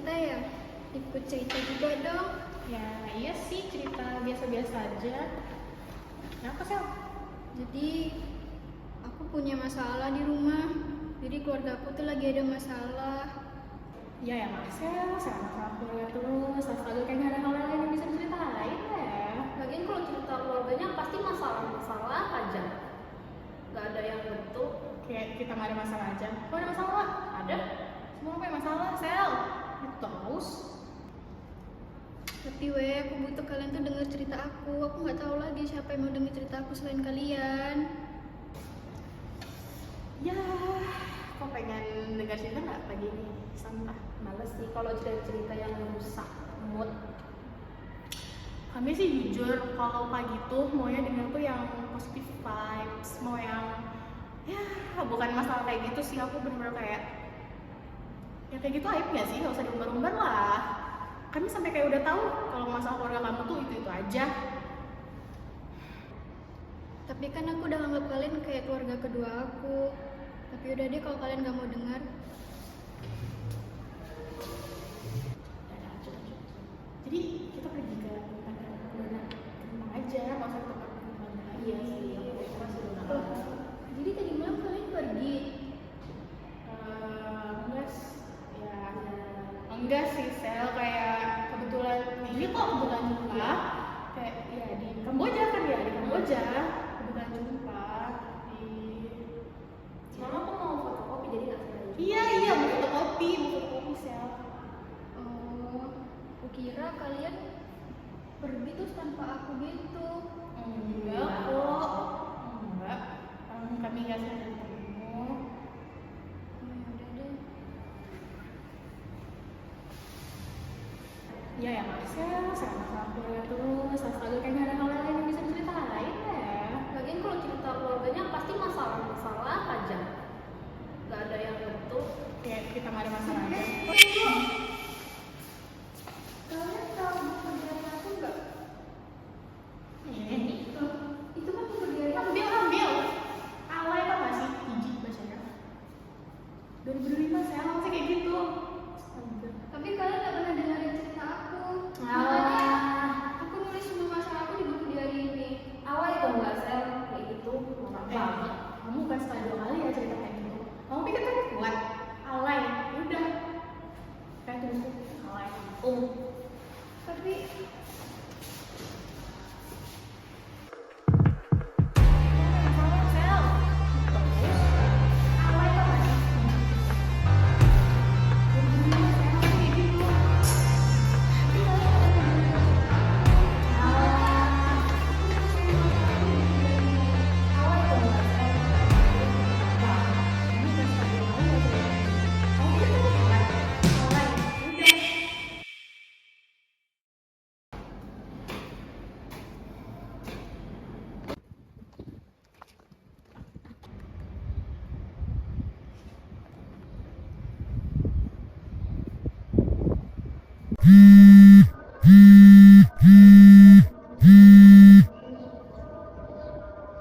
cerita ya? Ikut cerita juga dong. Ya iya sih, cerita biasa-biasa aja. Kenapa sih? Jadi aku punya masalah di rumah. Jadi keluarga aku tuh lagi ada masalah. Ya Marcel, sama keluarga terus, astaga kayak gak ada hal lain yang bisa diceritain ya. Lagian kalau cerita keluarganya pasti masalah-masalah aja. Gak ada yang betul. Kayak kita gak ada masalah aja. Kok ada masalah? Ada. Semua punya masalah, Sel. Itu terus. Tapi aku butuh kalian tuh denger cerita aku. Aku nggak tahu lagi siapa yang mau denger cerita aku selain kalian. Ya, kok pengen dengar cerita nggak pagi ini? Santai. Males sih kalau cerita-cerita yang rusak mood. Kami sih jujur kalau pagi tuh maunya denger tuh yang positive vibes, mau yang ya bukan masalah kayak gitu sih. Aku bener-bener kayak ya kayak gitu aib nggak sih? Nggak usah diumbar-umbar lah. Kami sampai kayak udah tahu kalau masalah keluarga kamu tuh itu aja. Tapi kan aku udah anggap kalian kayak keluarga kedua aku. Tapi udah deh kalau kalian nggak mau dengar. Jadi kita pergi ke tempat rumah aja, nggak usah ke tempat rumah lagi. Iya sih, aku masih belum Oh, jadi tadi malam kalian pergi? Enggak sih Sel, kayak kebetulan ini kok kebetulan jumpa kayak ya di Kamboja kan ya, di Kamboja kebetulan jumpa di Mama aku mau fotokopi jadi nggak sengaja. iya mau fotokopi Sel. Oh, aku kira kalian pergi terus tanpa aku gitu. Enggak kok, enggak, kami nggak sengaja ketemu. Oh, yaudah deh. Ya Marcel, sama keluarga terus, astaga kayak gak ada hal lain yang bisa diceritain ya. Lagian kalau cerita keluarganya pasti masalah-masalah aja. Gak ada yang betul. Kayak kita gak ada masalah aja. Kalian tahu buku diary aku nggak? Ini Itu kan buku diary aku. ambil alay tau gak sih, jijik bacanya 2005 saya masih kayak gitu. Astaga. Tapi kalian nggak pernah dengerin cerita aku. Alah. Aku nulis semua masalah aku di buku diary ini. Awal itu nggak sel kayak gitu, norak banget. Kamu bukan sekali dua kali ya cerita kayak gitu. Kamu pikir kamu kuat? Alay, udah. Kayak tulis alay. Tapi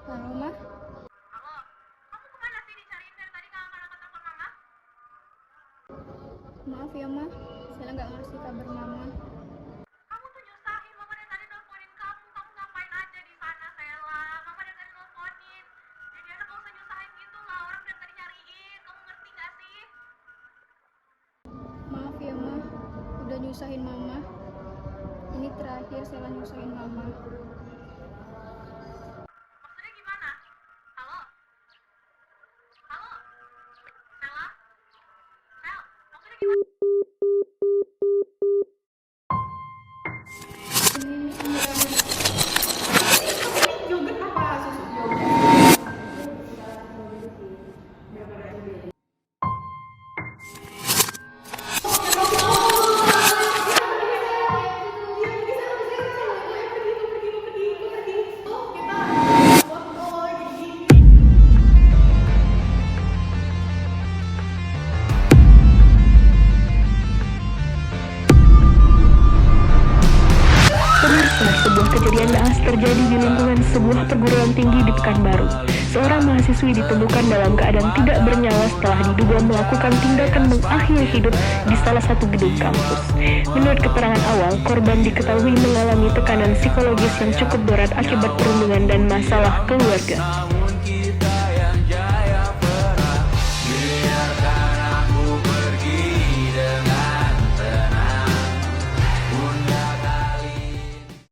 halo mah. Halo, kamu kemana sih dicariin dari tadi nggak angkat telepon mama? Maaf ya mah, saya nggak ngasih kabar mama. Kamu tuh nyusahin mama dari tadi nelponin kamu. Kamu ngapain aja di sana, Sela? Mama dari tadi nelponin. Jadi anak gak usah nyusahin gitu lah. Orang dari tadi nyariin. Kamu ngerti nggak sih? Maaf ya mah, udah nyusahin mama. Ini terakhir saya nyusahin mama. Maksudnya gimana? Halo? Halo? Sela? Sel, maksudnya gimana? Yogurt apa susu? sebuah perguruan tinggi di Pekanbaru. Seorang mahasiswi ditemukan dalam keadaan tidak bernyawa setelah diduga melakukan tindakan mengakhiri hidup di salah satu gedung kampus. Menurut keterangan awal, korban diketahui mengalami tekanan psikologis yang cukup berat akibat perundungan dan masalah keluarga.